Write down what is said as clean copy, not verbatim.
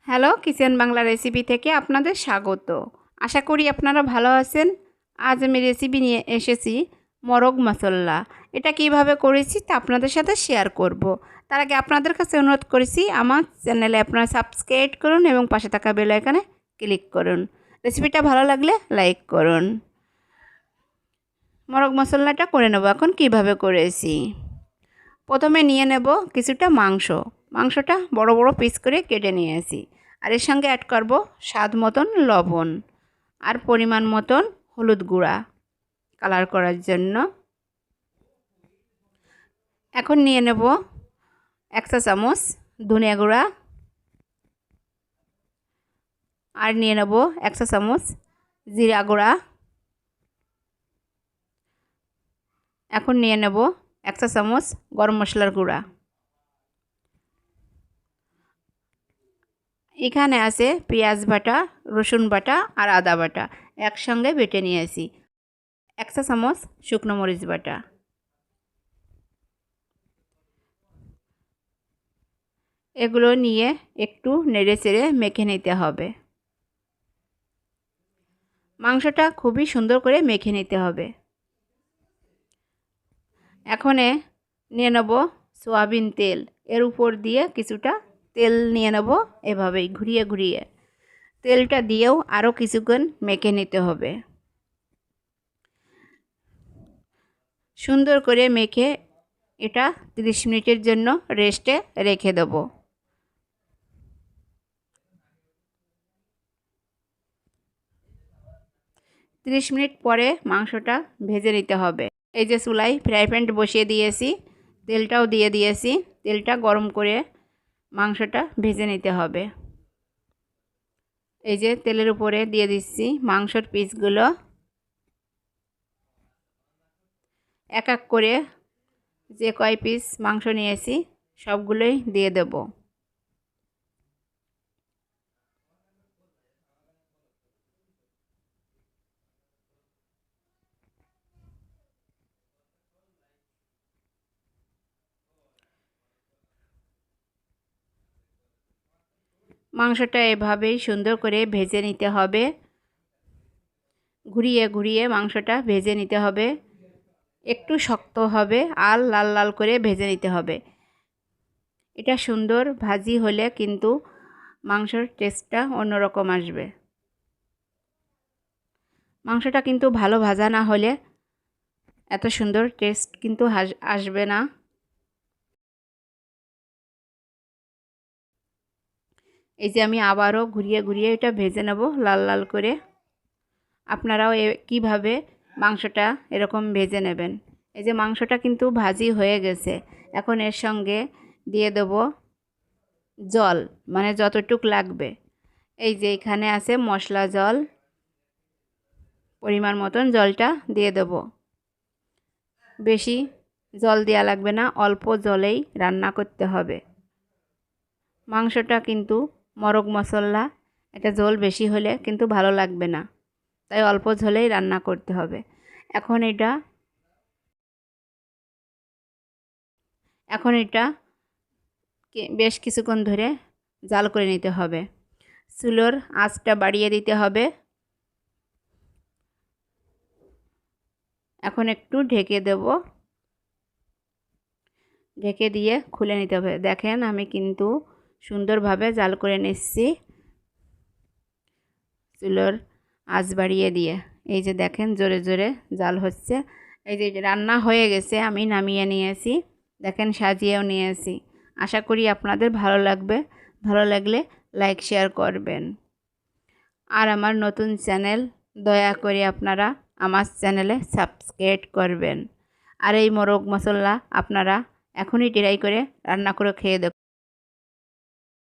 Hello kitchen Bangla recipe থেকে আপনাদের স্বাগত। আশা করি আপনারা ভালো আছেন। আজ আমি রেসিপি নিয়ে এসেছি মোরগ মশলা। এটা কিভাবে করেছি তা আপনাদের সাথে শেয়ার করব। তার আগে আপনাদের কাছে অনুরোধ করেছি আমার চ্যানেলে আপনারা সাবস্ক্রাইব করুন এবং পাশে থাকা বেল আইকনে ক্লিক করুন। রেসিপিটা ভালো লাগলে লাইক করুন। মোরগ মশলাটা করে নেব এখন কিভাবে করেছি। প্রথমে নিয়ে নেব কিছুটা মাংসটা বড় বড় পিস করে কেটে নিয়েছি। আর এর সঙ্গে অ্যাড করব স্বাদ মতন লবণ আর পরিমাণ মতন হলুদ গুঁড়া কালার করার জন্য। এখন নিয়ে নেব 1 চা চামচ ধনিয়া গুঁড়া আর নিয়ে নেব 1 চা চামচ জিরা গুঁড়া। এখন নিয়ে নেব 1 চা চামচ গরম মশলার গুঁড়া। এখানে আছে পেঁয়াজ বাটা, রসুন বাটা আর আদা বাটা একসঙ্গে বেটে নিয়েছি। 1 চা চামচ শুকনো মরিচ বাটা। এগুলো নিয়ে একটু নেড়ে চেড়ে মেখে নিতে হবে। মাংসটা খুবই সুন্দর করে মেখে নিতে হবে। এখন নিয়ে নেব সয়াবিন তেল, এর উপর দিয়ে কিছুটা তেল নিয়ে নেব, এভাবেই ঘুরিয়ে ঘুরিয়ে তেলটা দিয়েও আরও কিছুক্ষণ মেখে নিতে হবে। সুন্দর করে মেখে এটা 30 মিনিটের জন্য রেস্টে রেখে দেব। ত্রিশ মিনিট পরে মাংসটা ভেজে নিতে হবে। এই যে চুলায় ফ্রাই প্যান বসিয়ে দিয়েছি, তেলটাও দিয়ে দিয়েছি। তেলটা গরম করে মাংসটা ভেজে নিতে হবে। এই যে তেলের উপরে দিয়ে দিচ্ছি মাংসের পিসগুলো, এক এক করে যে কয় পিস মাংস নিয়েছি সবগুলোই দিয়ে দেব। মাংসটা এভাবেই সুন্দর করে ভেজে নিতে হবে। ঘুরিয়ে ঘুরিয়ে মাংসটা ভেজে নিতে হবে। একটু শক্ত হবে আর লাল লাল করে ভেজে নিতে হবে। এটা সুন্দর ভাজি হলে কিন্তু মাংসের টেস্টটা অন্যরকম আসবে। মাংসটা কিন্তু ভালো ভাজা না হলে এত সুন্দর টেস্ট কিন্তু আসবে না। এই যে আমি আবারও ঘুরিয়ে ঘুরিয়ে এটা ভেজে নেব লাল লাল করে। আপনারাও কিভাবে মাংসটা এরকম ভেজে নেবেন। এই যে মাংসটা কিন্তু ভাজি হয়ে গেছে। এখন এর সঙ্গে দিয়ে দেব জল, মানে যতটুক লাগবে। এই যে এখানে আছে মশলা জল, পরিমাণ মতন জলটা দিয়ে দেব। বেশি জল দেওয়া লাগবে না, অল্প জলেই রান্না করতে হবে। মাংসটা কিন্তু মোরগ মশলা, এটা ঝোল বেশি হলে কিন্তু ভালো লাগবে না, তাই অল্প ঝোলেই রান্না করতে হবে। এখন এটা বেশ কিছুক্ষণ ধরে জাল করে নিতে হবে। চুলোর আঁচটা বাড়িয়ে দিতে হবে। এখন একটু ঢেকে দেব, ঢেকে দিয়ে খুলে নিতে হবে। দেখেন আমি কিন্তু সুন্দরভাবে জাল করে নিচ্ছি চুলোর আঁচ বাড়িয়ে দিয়ে। এই যে দেখেন জোরে জোরে জাল হচ্ছে। এই যে রান্না হয়ে গেছে, আমি নামিয়ে নিয়েছি। দেখেন সাজিয়েও নিয়েছি। আশা করি আপনাদের ভালো লাগবে। ভালো লাগলে লাইক শেয়ার করবেন। আর আমার নতুন চ্যানেল, দয়া করে আপনারা আমার চ্যানেলে সাবস্ক্রাইব করবেন। আর এই মোরগ মশলা আপনারা এখনই ট্রাই করে রান্না করে খেয়ে দেখুন।